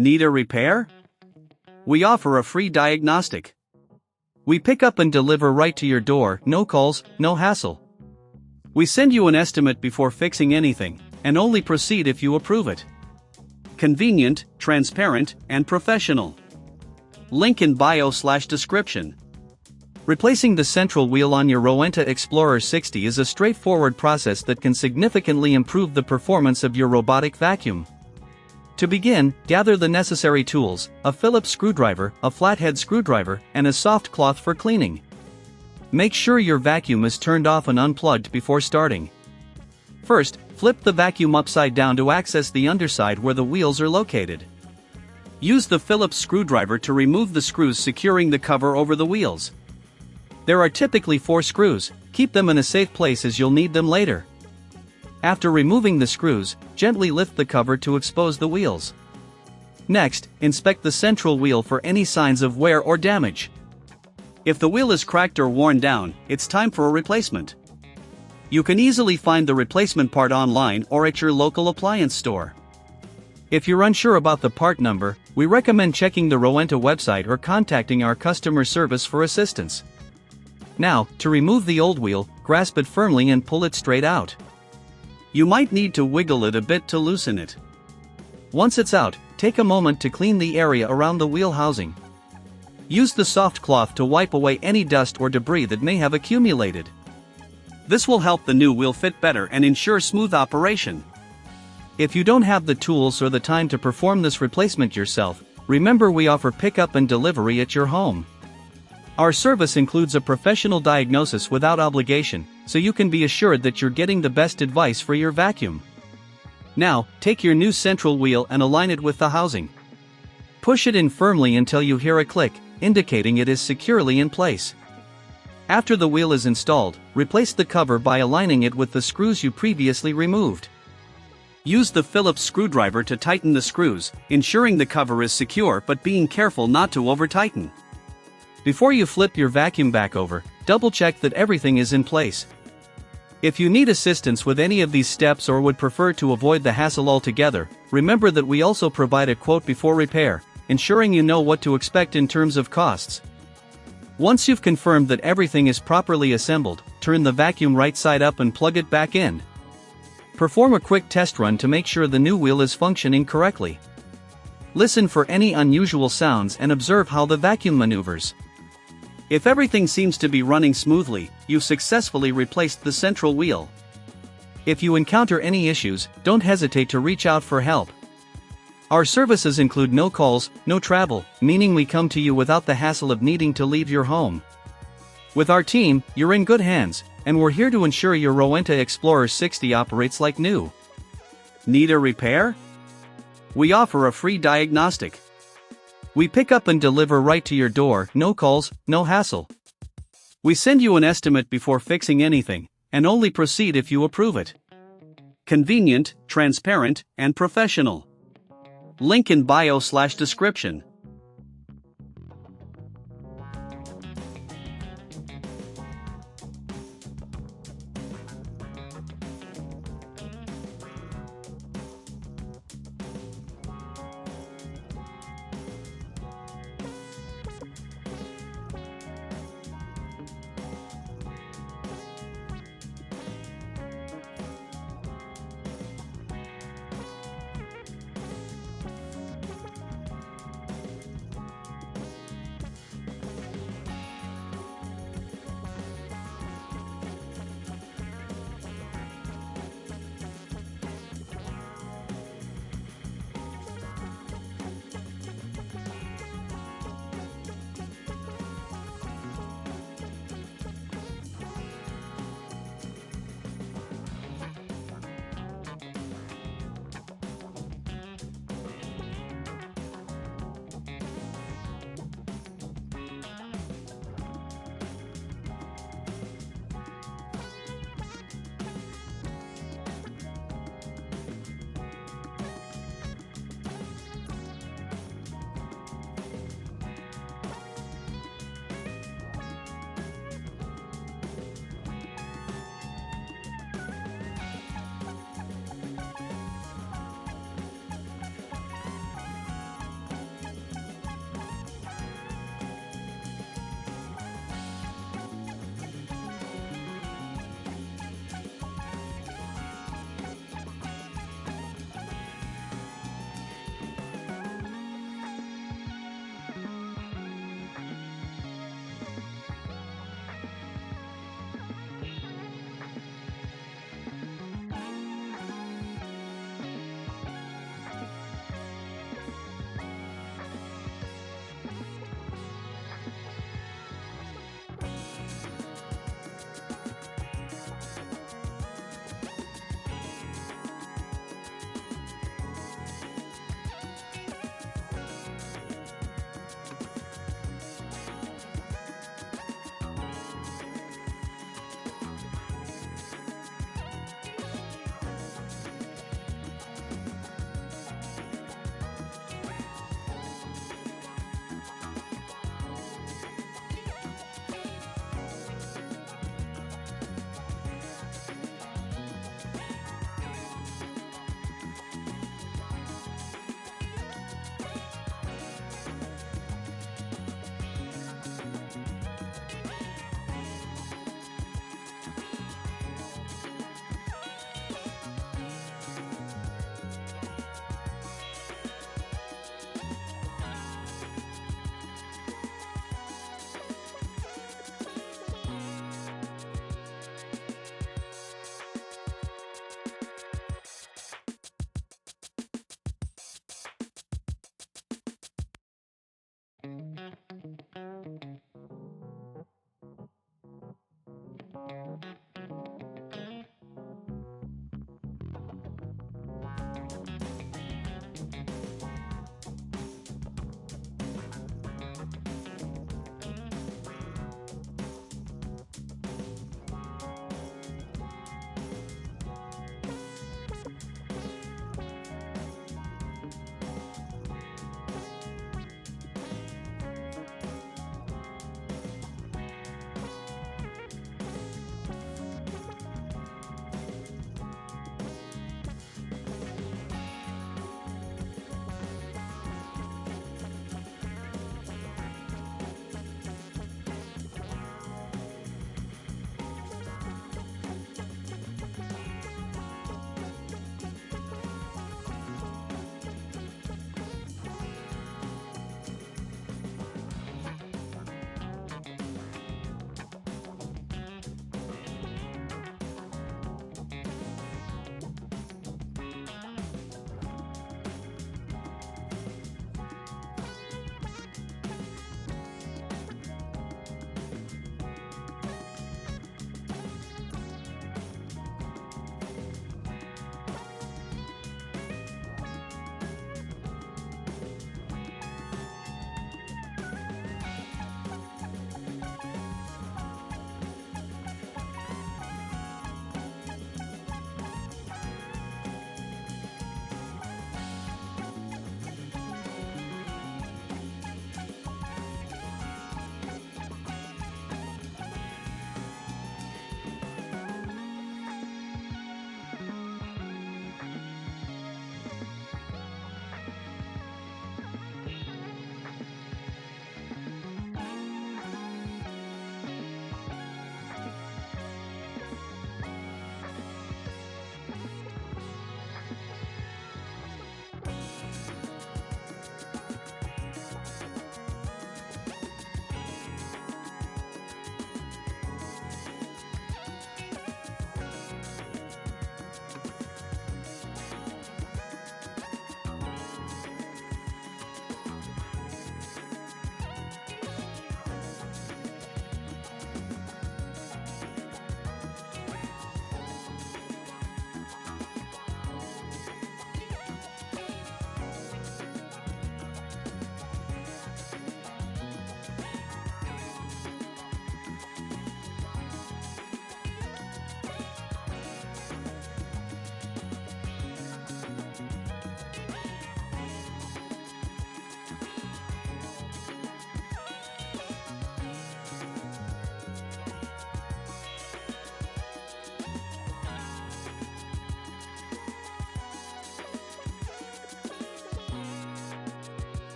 Need a repair? We offer a free diagnostic. We pick up and deliver right to your door, no calls, no hassle. We send you an estimate before fixing anything, and only proceed if you approve it. Convenient, transparent, and professional. Link in bio/description. Replacing the central wheel on your Rowenta Explorer 60 is a straightforward process that can significantly improve the performance of your robotic vacuum. To begin, gather the necessary tools: a Phillips screwdriver, a flathead screwdriver, and a soft cloth for cleaning. Make sure your vacuum is turned off and unplugged before starting. First, flip the vacuum upside down to access the underside where the wheels are located. Use the Phillips screwdriver to remove the screws securing the cover over the wheels. There are typically 4 screws. Keep them in a safe place as you'll need them later. After removing the screws, gently lift the cover to expose the wheels. Next, inspect the central wheel for any signs of wear or damage. If the wheel is cracked or worn down, it's time for a replacement. You can easily find the replacement part online or at your local appliance store. If you're unsure about the part number, we recommend checking the Rowenta website or contacting our customer service for assistance. Now, to remove the old wheel, grasp it firmly and pull it straight out. You might need to wiggle it a bit to loosen it. Once it's out, take a moment to clean the area around the wheel housing. Use the soft cloth to wipe away any dust or debris that may have accumulated. This will help the new wheel fit better and ensure smooth operation. If you don't have the tools or the time to perform this replacement yourself, remember we offer pickup and delivery at your home. Our service includes a professional diagnosis without obligation, so you can be assured that you're getting the best advice for your vacuum. Now, take your new central wheel and align it with the housing. Push it in firmly until you hear a click, indicating it is securely in place. After the wheel is installed, replace the cover by aligning it with the screws you previously removed. Use the Phillips screwdriver to tighten the screws, ensuring the cover is secure but being careful not to over-tighten. Before you flip your vacuum back over, double-check that everything is in place. If you need assistance with any of these steps or would prefer to avoid the hassle altogether, remember that we also provide a quote before repair, ensuring you know what to expect in terms of costs. Once you've confirmed that everything is properly assembled, turn the vacuum right side up and plug it back in. Perform a quick test run to make sure the new wheel is functioning correctly. Listen for any unusual sounds and observe how the vacuum maneuvers. If everything seems to be running smoothly, you've successfully replaced the central wheel. If you encounter any issues, don't hesitate to reach out for help. Our services include no calls, no travel, meaning we come to you without the hassle of needing to leave your home. With our team, you're in good hands, and we're here to ensure your Rowenta Explorer 60 operates like new. Need a repair? We offer a free diagnostic. We pick up and deliver right to your door, no calls, no hassle. We send you an estimate before fixing anything, and only proceed if you approve it. Convenient, transparent, and professional. Link in bio/description.